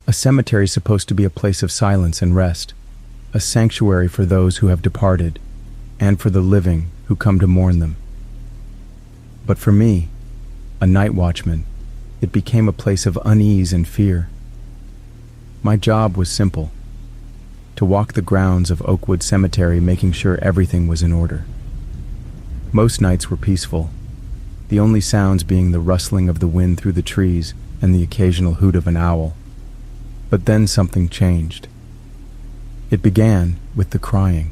A cemetery is supposed to be a place of silence and rest, a sanctuary for those who have departed, and for the living who come to mourn them. But for me, a night watchman, it became a place of unease and fear. My job was simple: to walk the grounds of Oakwood Cemetery, making sure everything was in order. Most nights were peaceful, the only sounds being the rustling of the wind through the trees and the occasional hoot of an owl. But then something changed. It began with the crying.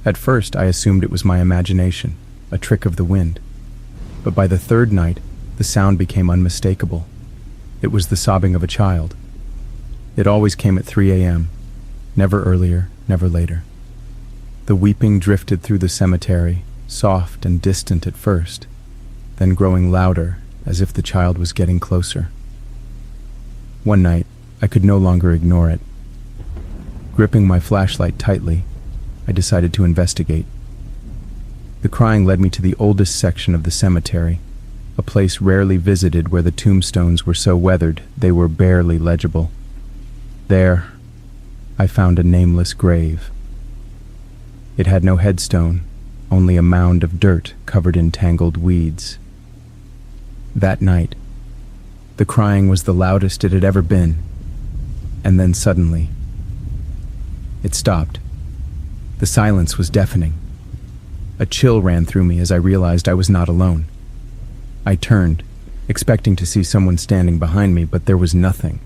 At first, I assumed it was my imagination, a trick of the wind. But by the third night, the sound became unmistakable. It was the sobbing of a child. It always came at 3 a.m., never earlier, never later. The weeping drifted through the cemetery, soft and distant at first, then growing louder as if the child was getting closer. One night, I could no longer ignore it. Gripping my flashlight tightly, I decided to investigate. The crying led me to the oldest section of the cemetery, a place rarely visited where the tombstones were so weathered they were barely legible. There, I found a nameless grave. It had no headstone, only a mound of dirt covered in tangled weeds. That night, the crying was the loudest it had ever been, and then suddenly, it stopped. The silence was deafening. A chill ran through me as I realized I was not alone. I turned, expecting to see someone standing behind me, but there was nothing.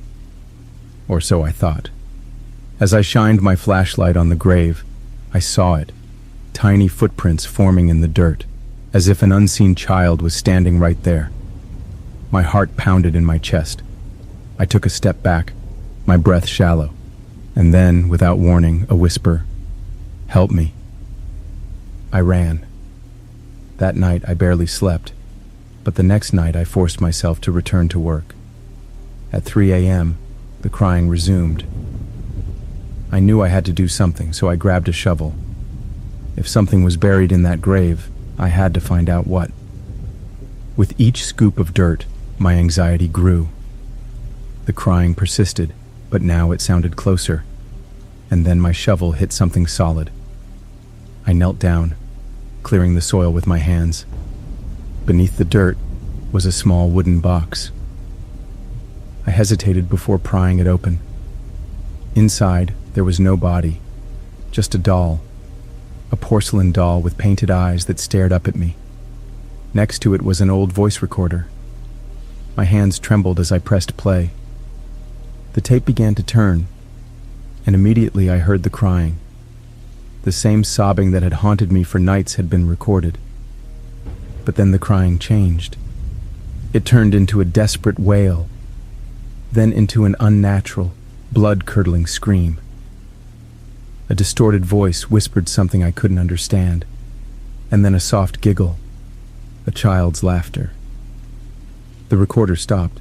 Or so I thought. As I shined my flashlight on the grave, I saw it, tiny footprints forming in the dirt, as if an unseen child was standing right there. My heart pounded in my chest. I took a step back, my breath shallow, and then, without warning, a whisper, "Help me." I ran. That night I barely slept, but the next night I forced myself to return to work. At 3 a.m., the crying resumed. I knew I had to do something, so I grabbed a shovel. If something was buried in that grave, I had to find out what. With each scoop of dirt, my anxiety grew. The crying persisted, but now it sounded closer, and then my shovel hit something solid. I knelt down, clearing the soil with my hands. Beneath the dirt was a small wooden box. I hesitated before prying it open. Inside, there was no body, just a doll, a porcelain doll with painted eyes that stared up at me. Next to it was an old voice recorder. My hands trembled as I pressed play. The tape began to turn, and immediately I heard the crying. The same sobbing that had haunted me for nights had been recorded. But then the crying changed. It turned into a desperate wail, then into an unnatural, blood-curdling scream. A distorted voice whispered something I couldn't understand, and then a soft giggle, a child's laughter. The recorder stopped.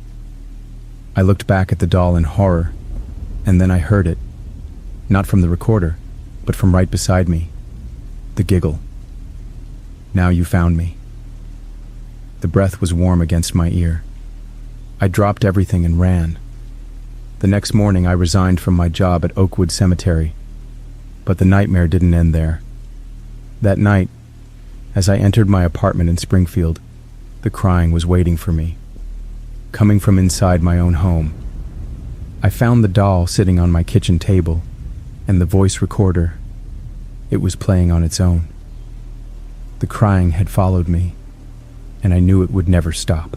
I looked back at the doll in horror, and then I heard it, not from the recorder, but from right beside me, the giggle. "Now you found me." The breath was warm against my ear. I dropped everything and ran. The next morning I resigned from my job at Oakwood Cemetery, but the nightmare didn't end there. That night, as I entered my apartment in Springfield, the crying was waiting for me, coming from inside my own home. I found the doll sitting on my kitchen table, and the voice recorder, it was playing on its own. The crying had followed me, and I knew it would never stop.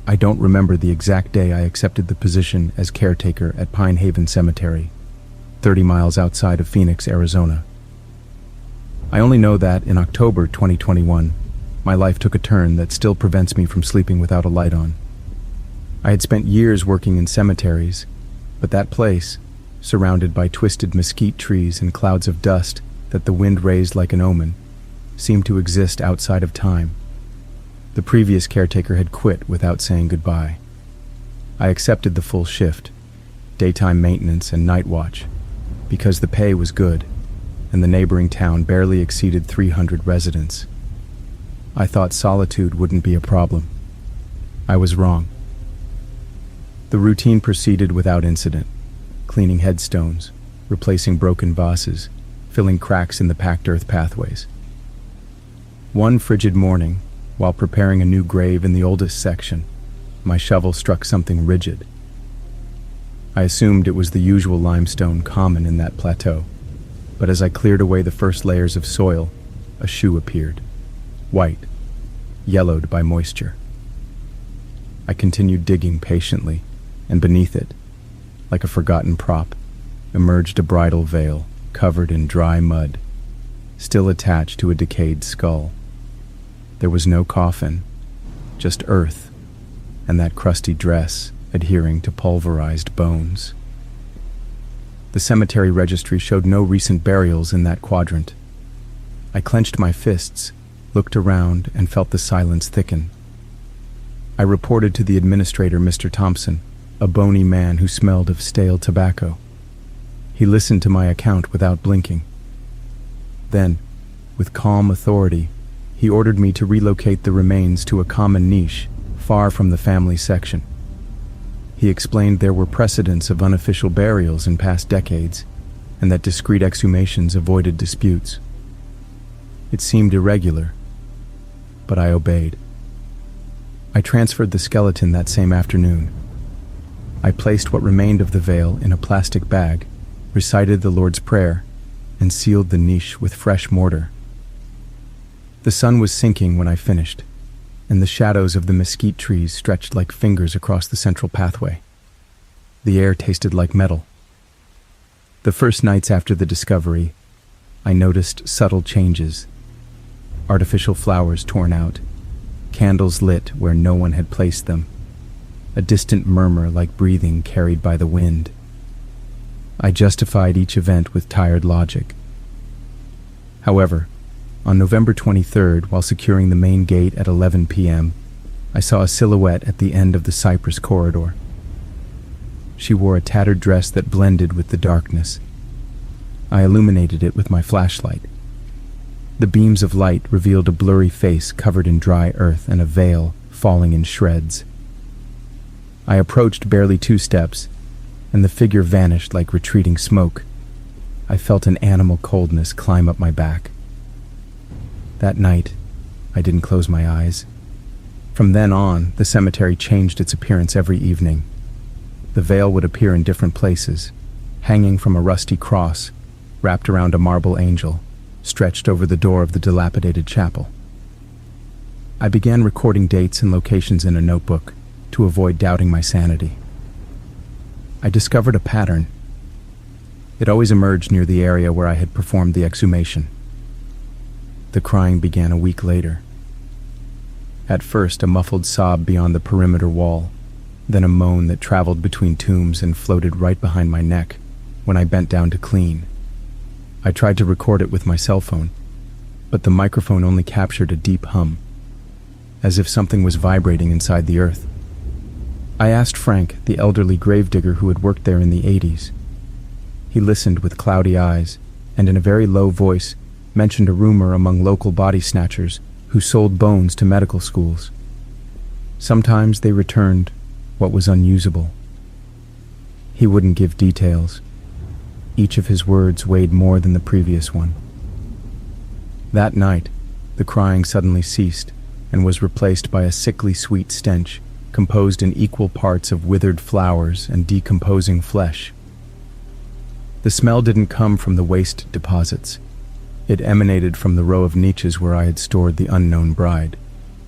I don't remember the exact day I accepted the position as caretaker at Pine Haven Cemetery, 30 miles outside of Phoenix, Arizona. I only know that in October 2021, my life took a turn that still prevents me from sleeping without a light on. I had spent years working in cemeteries, but that place, surrounded by twisted mesquite trees and clouds of dust that the wind raised like an omen, seemed to exist outside of time. The previous caretaker had quit without saying goodbye. I accepted the full shift, daytime maintenance and night watch, because the pay was good, and the neighboring town barely exceeded 300 residents. I thought solitude wouldn't be a problem. I was wrong. The routine proceeded without incident, cleaning headstones, replacing broken vases, filling cracks in the packed earth pathways. One frigid morning, while preparing a new grave in the oldest section, my shovel struck something rigid. I assumed it was the usual limestone common in that plateau, but as I cleared away the first layers of soil, a shoe appeared, white, yellowed by moisture. I continued digging patiently, and beneath it, like a forgotten prop, emerged a bridal veil covered in dry mud, still attached to a decayed skull. There was no coffin, just earth, and that crusty dress adhering to pulverized bones. The cemetery registry showed no recent burials in that quadrant. I clenched my fists, looked around, and felt the silence thicken. I reported to the administrator, Mr. Thompson, a bony man who smelled of stale tobacco. He listened to my account without blinking. Then, with calm authority, he ordered me to relocate the remains to a common niche, far from the family section. He explained there were precedents of unofficial burials in past decades, and that discreet exhumations avoided disputes. It seemed irregular, but I obeyed. I transferred the skeleton that same afternoon. I placed what remained of the veil in a plastic bag, recited the Lord's Prayer, and sealed the niche with fresh mortar. The sun was sinking when I finished, and the shadows of the mesquite trees stretched like fingers across the central pathway. The air tasted like metal. The first nights after the discovery, I noticed subtle changes. Artificial flowers torn out, candles lit where no one had placed them, a distant murmur like breathing carried by the wind. I justified each event with tired logic. However, on November 23rd, while securing the main gate at 11 p.m., I saw a silhouette at the end of the cypress corridor. She wore a tattered dress that blended with the darkness. I illuminated it with my flashlight. The beams of light revealed a blurry face covered in dry earth and a veil falling in shreds. I approached barely 2 steps, and the figure vanished like retreating smoke. I felt an animal coldness climb up my back. That night, I didn't close my eyes. From then on, the cemetery changed its appearance every evening. The veil would appear in different places, hanging from a rusty cross, wrapped around a marble angel, stretched over the door of the dilapidated chapel. I began recording dates and locations in a notebook to avoid doubting my sanity. I discovered a pattern. It always emerged near the area where I had performed the exhumation. The crying began a week later. At first, a muffled sob beyond the perimeter wall, then a moan that traveled between tombs and floated right behind my neck when I bent down to clean. I tried to record it with my cell phone, but the microphone only captured a deep hum, as if something was vibrating inside the earth. I asked Frank, the elderly gravedigger who had worked there in the 80s. He listened with cloudy eyes, and in a very low voice mentioned a rumor among local body snatchers who sold bones to medical schools. Sometimes they returned what was unusable. He wouldn't give details. Each of his words weighed more than the previous one. That night, the crying suddenly ceased and was replaced by a sickly sweet stench composed in equal parts of withered flowers and decomposing flesh. The smell didn't come from the waste deposits. It emanated from the row of niches where I had stored the unknown bride.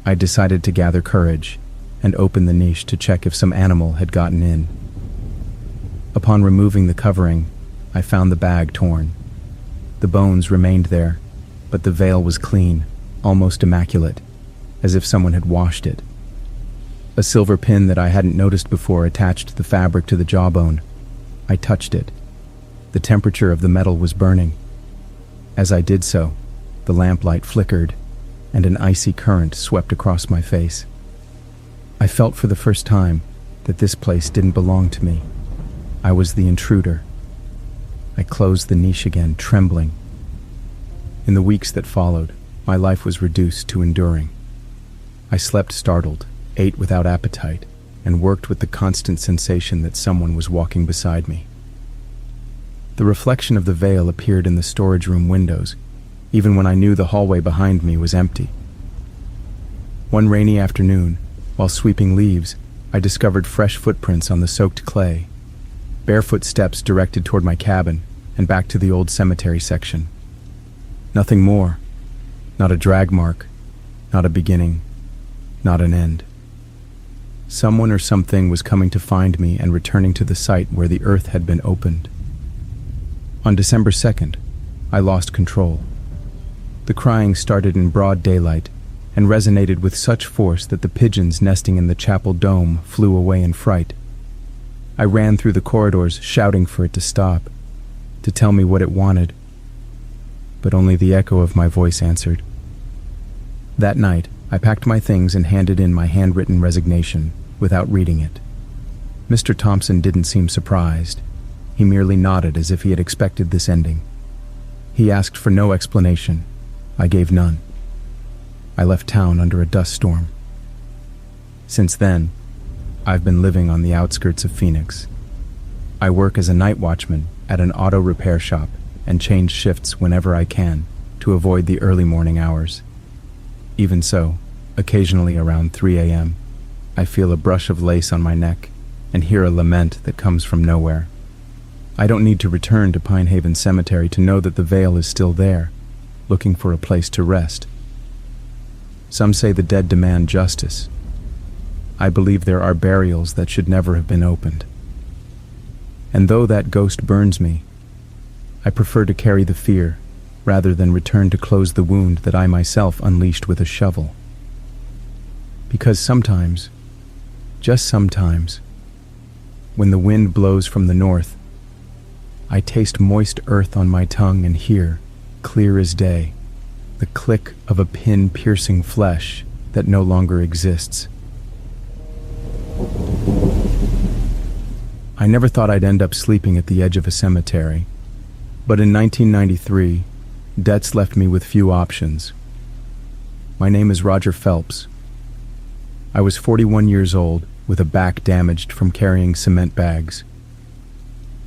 I decided to gather courage and open the niche to check if some animal had gotten in. Upon removing the covering, I found the bag torn. The bones remained there, but the veil was clean, almost immaculate, as if someone had washed it. A silver pin that I hadn't noticed before attached the fabric to the jawbone. I touched it. The temperature of the metal was burning. As I did so, the lamplight flickered, and an icy current swept across my face. I felt for the first time that this place didn't belong to me. I was the intruder. I closed the niche again, trembling. In the weeks that followed, my life was reduced to enduring. I slept startled, ate without appetite, and worked with the constant sensation that someone was walking beside me. The reflection of the veil appeared in the storage room windows, even when I knew the hallway behind me was empty. One rainy afternoon, while sweeping leaves, I discovered fresh footprints on the soaked clay, barefoot steps directed toward my cabin and back to the old cemetery section. Nothing more, not a drag mark, not a beginning, not an end. Someone or something was coming to find me and returning to the site where the earth had been opened. On December 2nd, I lost control. The crying started in broad daylight and resonated with such force that the pigeons nesting in the chapel dome flew away in fright. I ran through the corridors shouting for it to stop, to tell me what it wanted, but only the echo of my voice answered. That night, I packed my things and handed in my handwritten resignation without reading it. Mr. Thompson didn't seem surprised. He merely nodded as if he had expected this ending. He asked for no explanation. I gave none. I left town under a dust storm. Since then, I've been living on the outskirts of Phoenix. I work as a night watchman at an auto repair shop and change shifts whenever I can to avoid the early morning hours. Even so, occasionally around 3 a.m., I feel a brush of lace on my neck and hear a lament that comes from nowhere. I don't need to return to Pine Haven Cemetery to know that the veil is still there, looking for a place to rest. Some say the dead demand justice. I believe there are burials that should never have been opened. And though that ghost burns me, I prefer to carry the fear rather than return to close the wound that I myself unleashed with a shovel. Because sometimes, just sometimes, when the wind blows from the north, I taste moist earth on my tongue and hear, clear as day, the click of a pin piercing flesh that no longer exists. I never thought I'd end up sleeping at the edge of a cemetery, but in 1993, debts left me with few options. My name is Roger Phelps. I was 41 years old with a back damaged from carrying cement bags.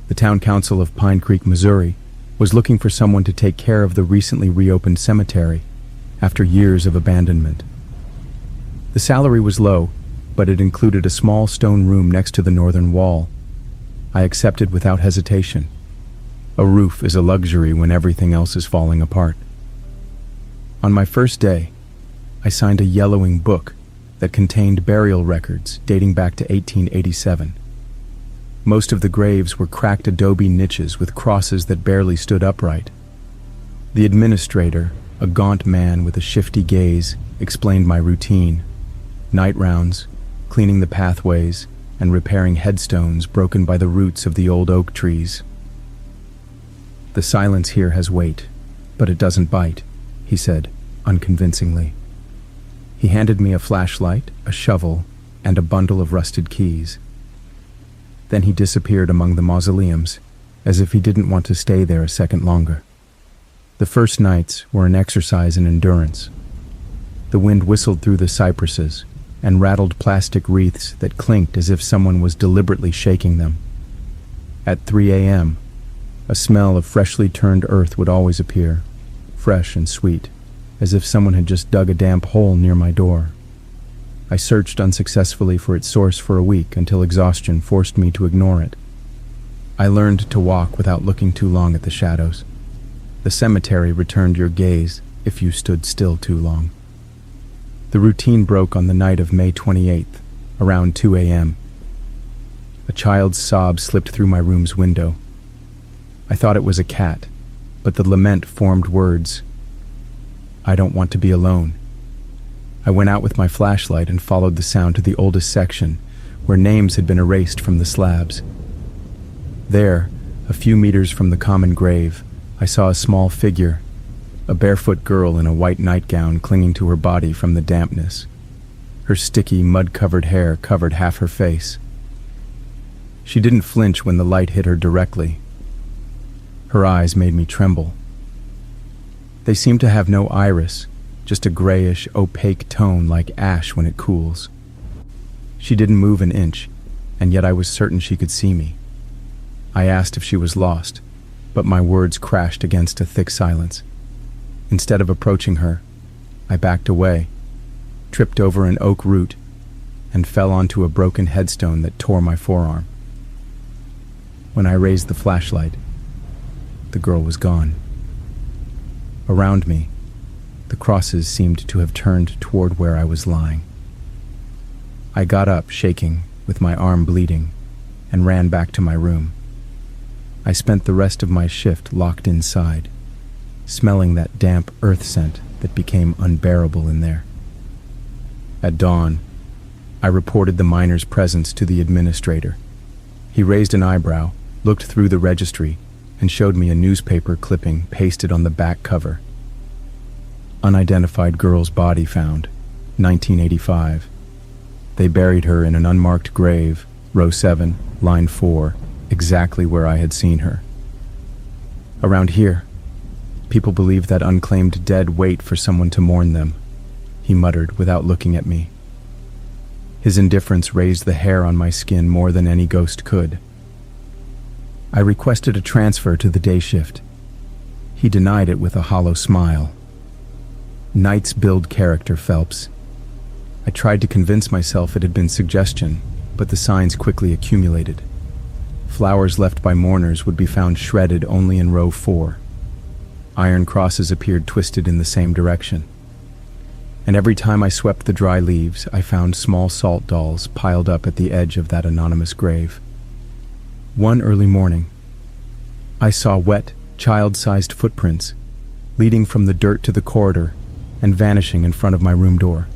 The town council of Pine Creek, Missouri, was looking for someone to take care of the recently reopened cemetery after years of abandonment. The salary was low, but it included a small stone room next to the northern wall. I accepted without hesitation. A roof is a luxury when everything else is falling apart. On my first day, I signed a yellowing book that contained burial records dating back to 1887. Most of the graves were cracked adobe niches with crosses that barely stood upright. The administrator, a gaunt man with a shifty gaze, explained my routine: night rounds, cleaning the pathways, and repairing headstones broken by the roots of the old oak trees. "The silence here has weight, but it doesn't bite," he said, unconvincingly. He handed me a flashlight, a shovel, and a bundle of rusted keys. Then he disappeared among the mausoleums, as if he didn't want to stay there a second longer. The first nights were an exercise in endurance. The wind whistled through the cypresses and rattled plastic wreaths that clinked as if someone was deliberately shaking them. At 3 a.m., a smell of freshly turned earth would always appear, fresh and sweet, as if someone had just dug a damp hole near my door. I searched unsuccessfully for its source for a week until exhaustion forced me to ignore it. I learned to walk without looking too long at the shadows. The cemetery returned your gaze if you stood still too long. The routine broke on the night of May 28th, around 2 a.m. A child's sob slipped through my room's window. I thought it was a cat, but the lament formed words: "I don't want to be alone." I went out with my flashlight and followed the sound to the oldest section, where names had been erased from the slabs. There, a few meters from the common grave, I saw a small figure, a barefoot girl in a white nightgown clinging to her body from the dampness. Her sticky, mud-covered hair covered half her face. She didn't flinch when the light hit her directly. Her eyes made me tremble. They seemed to have no iris, just a grayish, opaque tone like ash when it cools. She didn't move an inch, and yet I was certain she could see me. I asked if she was lost, but my words crashed against a thick silence. Instead of approaching her, I backed away, tripped over an oak root, and fell onto a broken headstone that tore my forearm. When I raised the flashlight, the girl was gone. Around me, the crosses seemed to have turned toward where I was lying. I got up, shaking, with my arm bleeding, and ran back to my room. I spent the rest of my shift locked inside, smelling that damp earth scent that became unbearable in there. At dawn, I reported the miner's presence to the administrator. He raised an eyebrow, looked through the registry, and showed me a newspaper clipping pasted on the back cover. Unidentified girl's body found, 1985. They buried her in an unmarked grave, row 7, line 4, exactly where I had seen her. Around here, people believe that unclaimed dead wait for someone to mourn them, he muttered without looking at me. His indifference raised the hair on my skin more than any ghost could. I requested a transfer to the day shift. He denied it with a hollow smile. Nights build character, Phelps. I tried to convince myself it had been suggestion, but the signs quickly accumulated. Flowers left by mourners would be found shredded only in row 4. Iron crosses appeared twisted in the same direction. And every time I swept the dry leaves, I found small salt dolls piled up at the edge of that anonymous grave. One early morning, I saw wet, child-sized footprints leading from the dirt to the corridor and vanishing in front of my room door.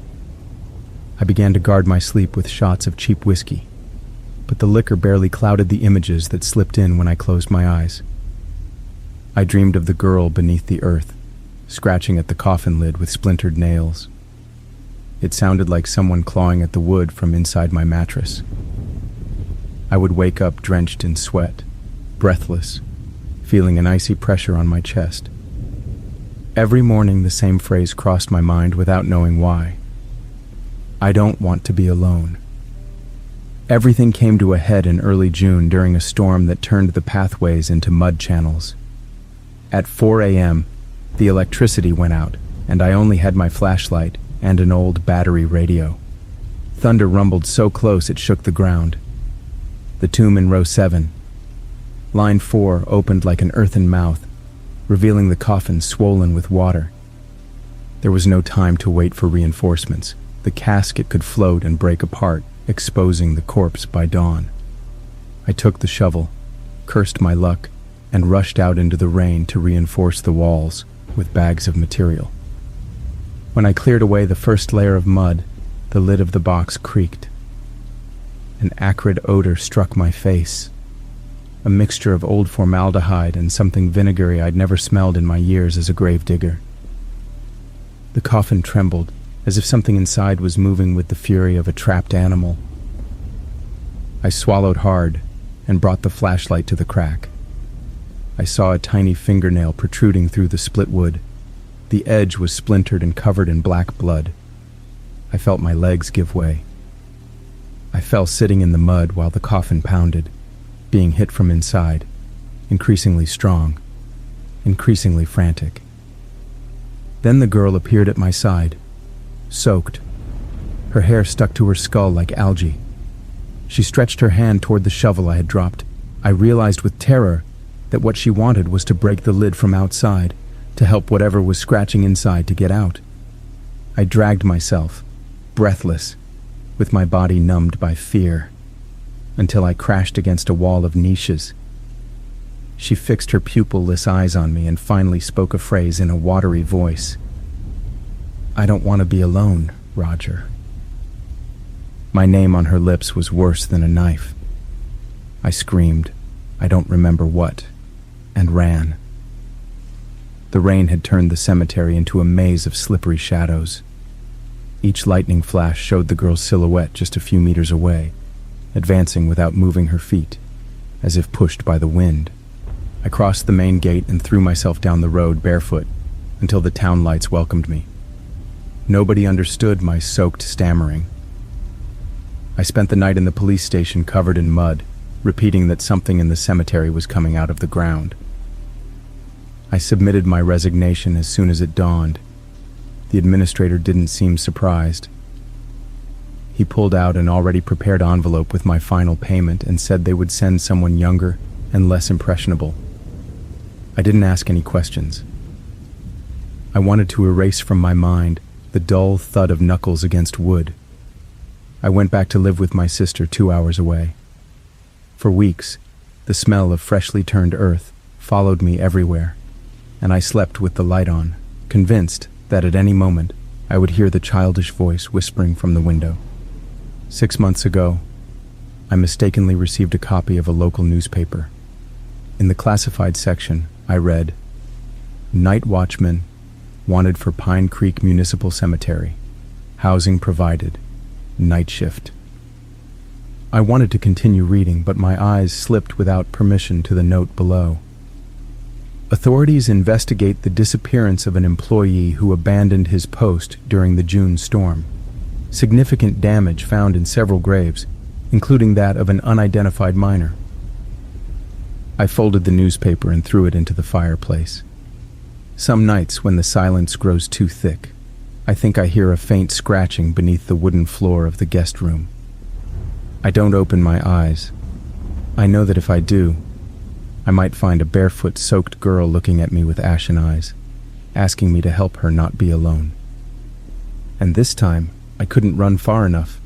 I began to guard my sleep with shots of cheap whiskey, but the liquor barely clouded the images that slipped in when I closed my eyes. I dreamed of the girl beneath the earth, scratching at the coffin lid with splintered nails. It sounded like someone clawing at the wood from inside my mattress. I would wake up drenched in sweat, breathless, feeling an icy pressure on my chest. Every morning the same phrase crossed my mind without knowing why. I don't want to be alone. Everything came to a head in early June during a storm that turned the pathways into mud channels. At 4 a.m., the electricity went out, and I only had my flashlight and an old battery radio. Thunder rumbled so close it shook the ground. The tomb in row 7. Line 4 opened like an earthen mouth, revealing the coffin swollen with water. There was no time to wait for reinforcements. The casket could float and break apart, exposing the corpse by dawn. I took the shovel, cursed my luck, and rushed out into the rain to reinforce the walls with bags of material. When I cleared away the first layer of mud, the lid of the box creaked. An acrid odor struck my face, a mixture of old formaldehyde and something vinegary I'd never smelled in my years as a gravedigger. The coffin trembled, as if something inside was moving with the fury of a trapped animal. I swallowed hard and brought the flashlight to the crack. I saw a tiny fingernail protruding through the split wood. The edge was splintered and covered in black blood. I felt my legs give way. I fell sitting in the mud while the coffin pounded, being hit from inside, increasingly strong, increasingly frantic. Then the girl appeared at my side, soaked. Her hair stuck to her skull like algae. She stretched her hand toward the shovel I had dropped. I realized with terror that what she wanted was to break the lid from outside, to help whatever was scratching inside to get out. I dragged myself, breathless, with my body numbed by fear, until I crashed against a wall of niches. She fixed her pupil-less eyes on me and finally spoke a phrase in a watery voice. "I don't want to be alone, Roger." My name on her lips was worse than a knife. I screamed, I don't remember what, and ran. The rain had turned the cemetery into a maze of slippery shadows. Each lightning flash showed the girl's silhouette just a few meters away, advancing without moving her feet, as if pushed by the wind. I crossed the main gate and threw myself down the road barefoot until the town lights welcomed me. Nobody understood my soaked stammering. I spent the night in the police station covered in mud, repeating that something in the cemetery was coming out of the ground. I submitted my resignation as soon as it dawned. The administrator didn't seem surprised. He pulled out an already prepared envelope with my final payment and said they would send someone younger and less impressionable. I didn't ask any questions. I wanted to erase from my mind the dull thud of knuckles against wood. I went back to live with my sister 2 hours away. For weeks, the smell of freshly turned earth followed me everywhere, and I slept with the light on, convinced that at any moment I would hear the childish voice whispering from the window. 6 months ago, I mistakenly received a copy of a local newspaper. In the classified section, I read, "Night watchman wanted for Pine Creek Municipal Cemetery. Housing provided. Night shift." I wanted to continue reading, but my eyes slipped without permission to the note below. Authorities investigate the disappearance of an employee who abandoned his post during the June storm. Significant damage found in several graves, including that of an unidentified minor. I folded the newspaper and threw it into the fireplace. Some nights, when the silence grows too thick, I think I hear a faint scratching beneath the wooden floor of the guest room. I don't open my eyes. I know that if I do, I might find a barefoot-soaked girl looking at me with ashen eyes, asking me to help her not be alone. And this time, I couldn't run far enough.